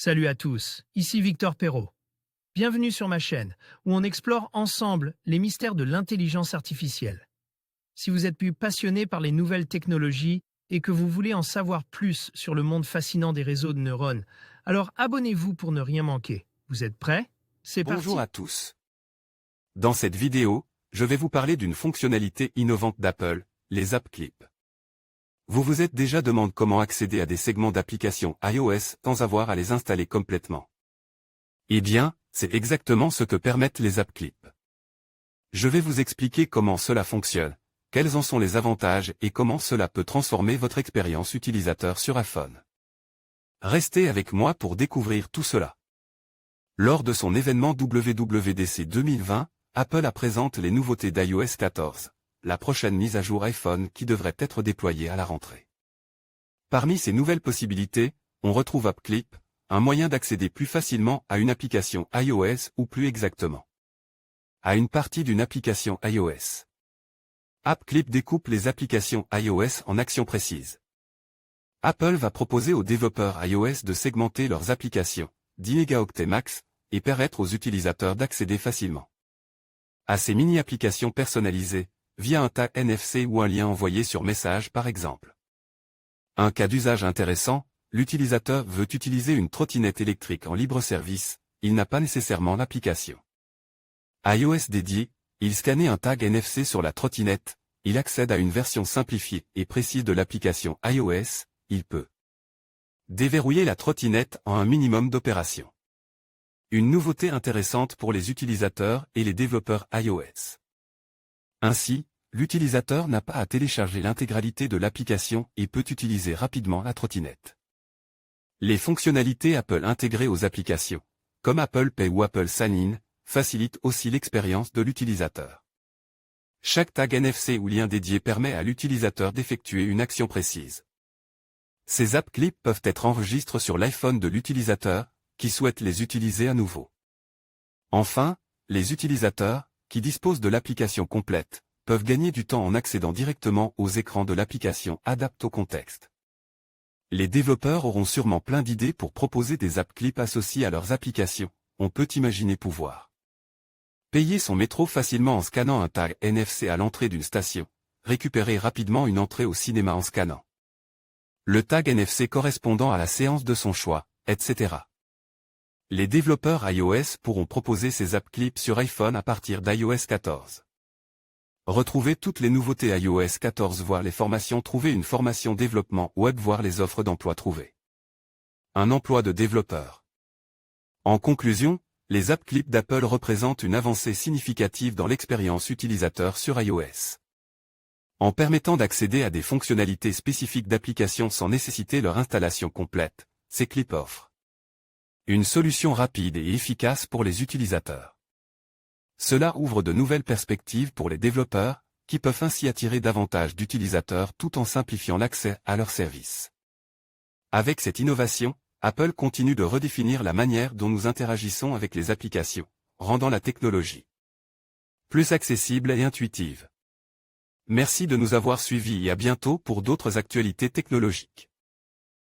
Salut à tous, ici Victor Perrault. Bienvenue sur ma chaîne, où on explore ensemble les mystères de l'intelligence artificielle. Si vous êtes plus passionné par les nouvelles technologies et que vous voulez en savoir plus sur le monde fascinant des réseaux de neurones, alors abonnez-vous pour ne rien manquer. Vous êtes prêts? C'est parti. Bonjour à tous. Dans cette vidéo, je vais vous parler d'une fonctionnalité innovante d'Apple, les App Clips. Vous vous êtes déjà demandé comment accéder à des segments d'applications iOS sans avoir à les installer complètement. Eh bien, c'est exactement ce que permettent les App Clips. Je vais vous expliquer comment cela fonctionne, quels en sont les avantages et comment cela peut transformer votre expérience utilisateur sur iPhone. Restez avec moi pour découvrir tout cela. Lors de son événement WWDC 2020, Apple présente les nouveautés d'iOS 14, la prochaine mise à jour iPhone qui devrait être déployée à la rentrée. Parmi ces nouvelles possibilités, on retrouve App Clip, un moyen d'accéder plus facilement à une application iOS ou plus exactement à une partie d'une application iOS. App Clip découpe les applications iOS en actions précises. Apple va proposer aux développeurs iOS de segmenter leurs applications, 10 mégaoctets max, et permettre aux utilisateurs d'accéder facilement à ces mini-applications personnalisées, via un tag NFC ou un lien envoyé sur message par exemple. Un cas d'usage intéressant, l'utilisateur veut utiliser une trottinette électrique en libre service, il n'a pas nécessairement l'application iOS dédiée, il scanne un tag NFC sur la trottinette, il accède à une version simplifiée et précise de l'application iOS, il peut déverrouiller la trottinette en un minimum d'opérations. Une nouveauté intéressante pour les utilisateurs et les développeurs iOS. Ainsi, l'utilisateur n'a pas à télécharger l'intégralité de l'application et peut utiliser rapidement la trottinette. Les fonctionnalités Apple intégrées aux applications, comme Apple Pay ou Apple Sign-in, facilitent aussi l'expérience de l'utilisateur. Chaque tag NFC ou lien dédié permet à l'utilisateur d'effectuer une action précise. Ces App Clips peuvent être enregistrés sur l'iPhone de l'utilisateur, qui souhaite les utiliser à nouveau. Enfin, les utilisateurs, qui disposent de l'application complète, peuvent gagner du temps en accédant directement aux écrans de l'application adaptés au contexte. Les développeurs auront sûrement plein d'idées pour proposer des App Clips associés à leurs applications, on peut imaginer pouvoir payer son métro facilement en scannant un tag NFC à l'entrée d'une station, récupérer rapidement une entrée au cinéma en scannant le tag NFC correspondant à la séance de son choix, etc. Les développeurs iOS pourront proposer ces App Clips sur iPhone à partir d'iOS 14. Retrouvez toutes les nouveautés iOS 14, voir les formations, trouver une formation développement web, voir les offres d'emploi, trouver un emploi de développeur. En conclusion, les App Clips d'Apple représentent une avancée significative dans l'expérience utilisateur sur iOS. En permettant d'accéder à des fonctionnalités spécifiques d'applications sans nécessiter leur installation complète, ces clips offrent une solution rapide et efficace pour les utilisateurs. Cela ouvre de nouvelles perspectives pour les développeurs, qui peuvent ainsi attirer davantage d'utilisateurs tout en simplifiant l'accès à leurs services. Avec cette innovation, Apple continue de redéfinir la manière dont nous interagissons avec les applications, rendant la technologie plus accessible et intuitive. Merci de nous avoir suivis et à bientôt pour d'autres actualités technologiques.